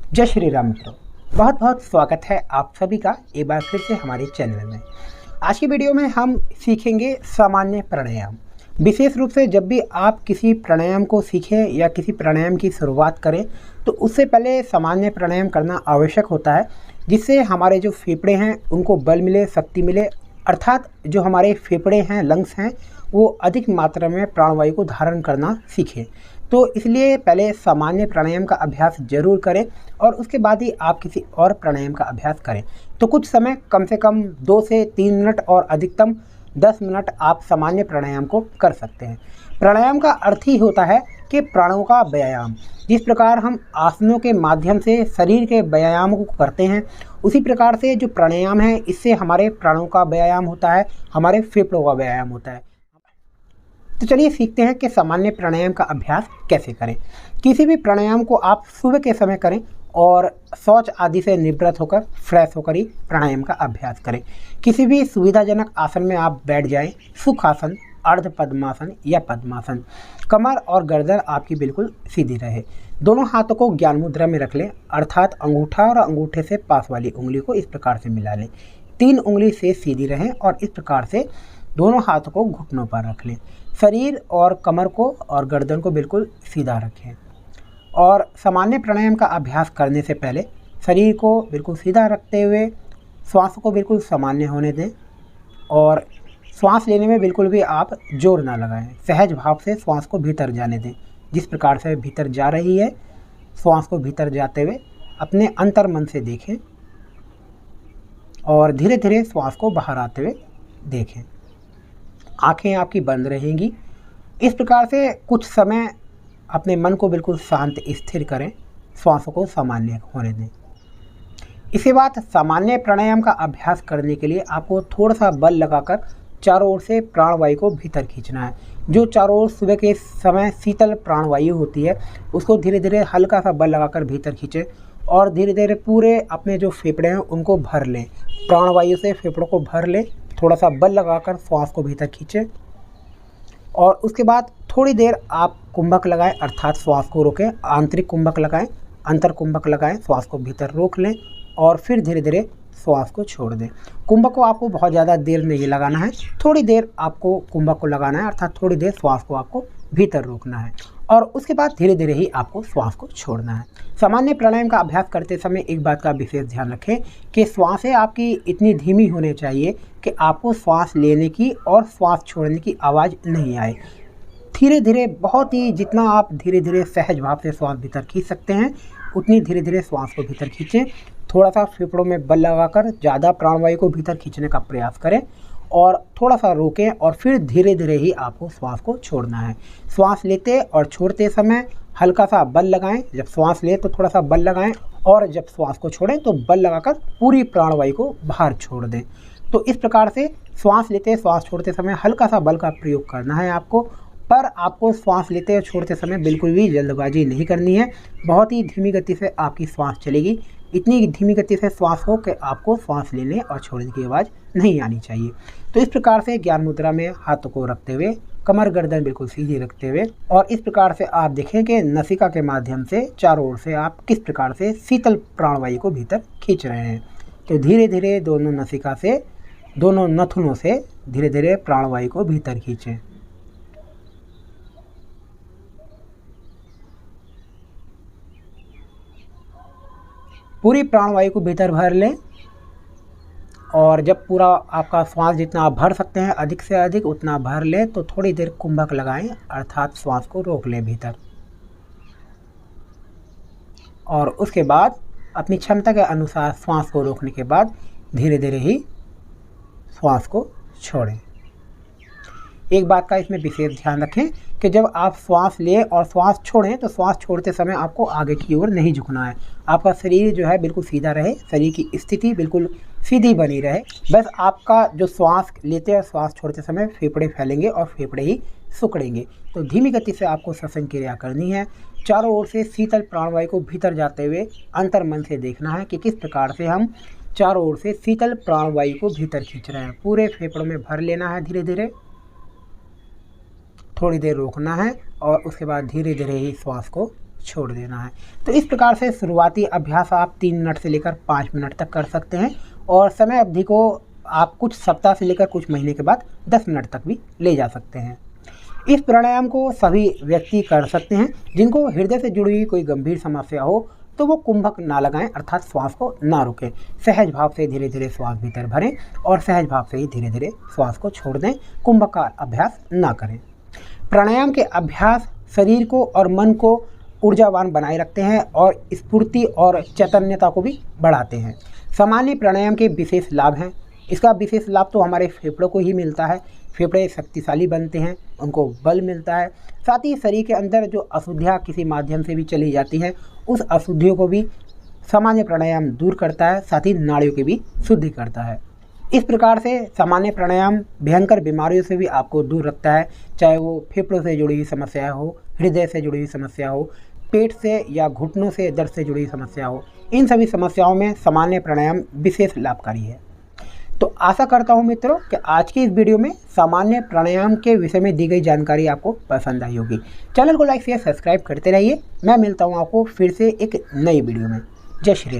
जय श्री राम मित्रों, बहुत बहुत स्वागत है आप सभी का एक बार फिर से हमारे चैनल में। आज की वीडियो में हम सीखेंगे सामान्य प्राणायाम। विशेष रूप से जब भी आप किसी प्राणायाम को सीखें या किसी प्राणायाम की शुरुआत करें तो उससे पहले सामान्य प्राणायाम करना आवश्यक होता है, जिससे हमारे जो फेफड़े हैं उनको बल मिले, शक्ति मिले, अर्थात जो हमारे फेफड़े हैं, लंग्स हैं, वो अधिक मात्रा में प्राणवायु को धारण करना सीखें। तो इसलिए पहले सामान्य प्राणायाम का अभ्यास जरूर करें और उसके बाद ही आप किसी और प्राणायाम का अभ्यास करें। तो कुछ समय कम से कम 2 से 3 मिनट और अधिकतम 10 मिनट आप सामान्य प्राणायाम को कर सकते हैं। प्राणायाम का अर्थ ही होता है कि प्राणों का व्यायाम। जिस प्रकार हम आसनों के माध्यम से शरीर के व्यायाम को करते हैं, उसी प्रकार से जो प्राणायाम है इससे हमारे प्राणों का व्यायाम होता है, हमारे फेफड़ों का व्यायाम होता है। तो चलिए सीखते हैं कि सामान्य प्राणायाम का अभ्यास कैसे करें। किसी भी प्राणायाम को आप सुबह के समय करें और शौच आदि से निवृत्त होकर फ्रेश होकर ही प्राणायाम का अभ्यास करें। किसी भी सुविधाजनक आसन में आप बैठ जाएं, सुखासन, अर्ध पद्मासन या पद्मासन। कमर और गर्दन आपकी बिल्कुल सीधी रहे। दोनों हाथों को ज्ञान मुद्रा में रख लें, अर्थात अंगूठा और अंगूठे से पास वाली उंगली को इस प्रकार से मिला लें। 3 उंगली से सीधी रहें और इस प्रकार से दोनों हाथों को घुटनों पर रख लें। शरीर और कमर को और गर्दन को बिल्कुल सीधा रखें। और सामान्य प्राणायाम का अभ्यास करने से पहले शरीर को बिल्कुल सीधा रखते हुए श्वास को बिल्कुल सामान्य होने दें और श्वास लेने में बिल्कुल भी आप जोर ना लगाएं। सहज भाव से श्वास को भीतर जाने दें। जिस प्रकार से भीतर जा रही है, श्वास को भीतर जाते हुए अपने अंतर मन से देखें और धीरे धीरे श्वास को बाहर आते हुए देखें। आंखें आपकी बंद रहेंगी। इस प्रकार से कुछ समय अपने मन को बिल्कुल शांत स्थिर करें, श्वासों को सामान्य होने दें। इसके बाद सामान्य प्राणायाम का अभ्यास करने के लिए आपको थोड़ा सा बल लगाकर चारों ओर से प्राणवायु को भीतर खींचना है। जो चारों ओर सुबह के समय शीतल प्राणवायु होती है उसको धीरे धीरे हल्का सा बल लगाकर भीतर खींचें और धीरे धीरे पूरे अपने जो फेफड़े हैं उनको भर लें। प्राणवायु से फेफड़ों को भर लें। थोड़ा सा बल लगाकर श्वास को भीतर खींचें और उसके बाद थोड़ी देर आप कुंभक लगाएं, अर्थात श्वास को रोकें। आंतरिक कुंभक लगाएं, अंतर कुंभक लगाएं, श्वास को भीतर रोक लें और फिर धीरे धीरे श्वास को छोड़ दें। कुंभक को आपको बहुत ज़्यादा देर नहीं लगाना है, थोड़ी देर आपको कुंभक को लगाना है, अर्थात थोड़ी देर श्वास को आपको भीतर रोकना है और उसके बाद धीरे धीरे ही आपको श्वास को छोड़ना है। सामान्य प्राणायाम का अभ्यास करते समय एक बात का विशेष ध्यान रखें कि श्वासें आपकी इतनी धीमी होनी चाहिए कि आपको श्वास लेने की और श्वास छोड़ने की आवाज़ नहीं आए। धीरे धीरे, बहुत ही जितना आप धीरे धीरे सहज भाव से श्वास भीतर खींच सकते हैं उतनी धीरे धीरे श्वास को भीतर खींचें। थोड़ा सा फेफड़ों में बल लगाकर ज़्यादा प्राणवायु को भीतर खींचने का प्रयास करें और थोड़ा सा रोकें और फिर धीरे धीरे ही आपको श्वास को छोड़ना है। श्वास लेते और छोड़ते समय हल्का सा बल लगाएं। जब श्वास लें तो थोड़ा सा बल लगाएं और जब श्वास को छोड़ें तो बल लगाकर पूरी प्राणवायु को बाहर छोड़ दें। तो इस प्रकार से श्वास लेते श्वास छोड़ते समय हल्का सा बल का प्रयोग करना है आपको, पर आपको श्वास लेते और छोड़ते समय बिल्कुल भी जल्दबाजी नहीं करनी है। बहुत ही धीमी गति से आपकी श्वास चलेगी। इतनी धीमी गति से श्वास हो कि आपको श्वास लेने और छोड़ने की आवाज़ नहीं आनी चाहिए। तो इस प्रकार से ज्ञान मुद्रा में हाथों को रखते हुए, कमर गर्दन बिल्कुल सीधी रखते हुए और इस प्रकार से आप देखें कि नसिका के माध्यम से चारों ओर से आप किस प्रकार से शीतल प्राणवायु को भीतर खींच रहे हैं। तो धीरे धीरे दोनों नसिका से, दोनों नथुनों से धीरे धीरे प्राणवायु को भीतर खींचें। पूरी प्राणवायु को भीतर भर लें और जब पूरा आपका श्वास जितना आप भर सकते हैं अधिक से अधिक उतना भर लें तो थोड़ी देर कुंभक लगाएं, अर्थात श्वास को रोक लें भीतर और उसके बाद अपनी क्षमता के अनुसार श्वास को रोकने के बाद धीरे धीरे ही श्वास को छोड़ें। एक बात का इसमें विशेष ध्यान रखें कि जब आप श्वास लें और श्वास छोड़ें तो श्वास छोड़ते समय आपको आगे की ओर नहीं झुकना है। आपका शरीर जो है बिल्कुल सीधा रहे, शरीर की स्थिति बिल्कुल सीधी बनी रहे। बस आपका जो श्वास लेते और श्वास छोड़ते समय फेफड़े फैलेंगे और फेफड़े ही सिकुड़ेंगे। तो धीमी गति से आपको श्वसन क्रिया करनी है। चारों ओर से शीतल प्राणवायु को भीतर जाते हुए अंतर मन से देखना है कि किस प्रकार से हम चारों ओर से शीतल प्राणवायु को भीतर खींच रहे हैं। पूरे फेफड़ों में भर लेना है, धीरे धीरे थोड़ी देर रोकना है और उसके बाद धीरे धीरे ही श्वास को छोड़ देना है। तो इस प्रकार से शुरुआती अभ्यास आप 3 मिनट से लेकर 5 मिनट तक कर सकते हैं और समय अवधि को आप कुछ सप्ताह से लेकर कुछ महीने के बाद 10 मिनट तक भी ले जा सकते हैं। इस प्राणायाम को सभी व्यक्ति कर सकते हैं। जिनको हृदय से जुड़ी हुई कोई गंभीर समस्या हो तो वो कुंभक ना लगाएं, अर्थात श्वास को ना रोकें। सहज भाव से धीरे धीरे श्वास भीतर भरें और सहज भाव से ही धीरे धीरे श्वास को छोड़ दें। कुंभक का अभ्यास ना करें। प्राणायाम के अभ्यास शरीर को और मन को ऊर्जावान बनाए रखते हैं और स्फूर्ति और चैतन्यता को भी बढ़ाते हैं। सामान्य प्राणायाम के विशेष लाभ हैं। इसका विशेष लाभ तो हमारे फेफड़ों को ही मिलता है। फेफड़े शक्तिशाली बनते हैं, उनको बल मिलता है। साथ ही शरीर के अंदर जो अशुद्धियाँ किसी माध्यम से भी चली जाती हैं, उस अशुद्धियों को भी सामान्य प्राणायाम दूर करता है। साथ ही नाड़ियों की भी शुद्धि करता है। इस प्रकार से सामान्य प्राणायाम भयंकर बीमारियों से भी आपको दूर रखता है, चाहे वो फेफड़ों से जुड़ी हुई समस्या हो, हृदय से जुड़ी हुई समस्या हो, पेट से या घुटनों से दर्द से जुड़ी समस्या हो। इन सभी समस्याओं में सामान्य प्राणायाम विशेष लाभकारी है। तो आशा करता हूँ मित्रों कि आज की इस वीडियो में सामान्य प्राणायाम के विषय में दी गई जानकारी आपको पसंद आई होगी। चैनल को लाइक शेयर सब्सक्राइब करते रहिए। मैं मिलता हूँ आपको फिर से एक नई वीडियो में। जय श्री राम।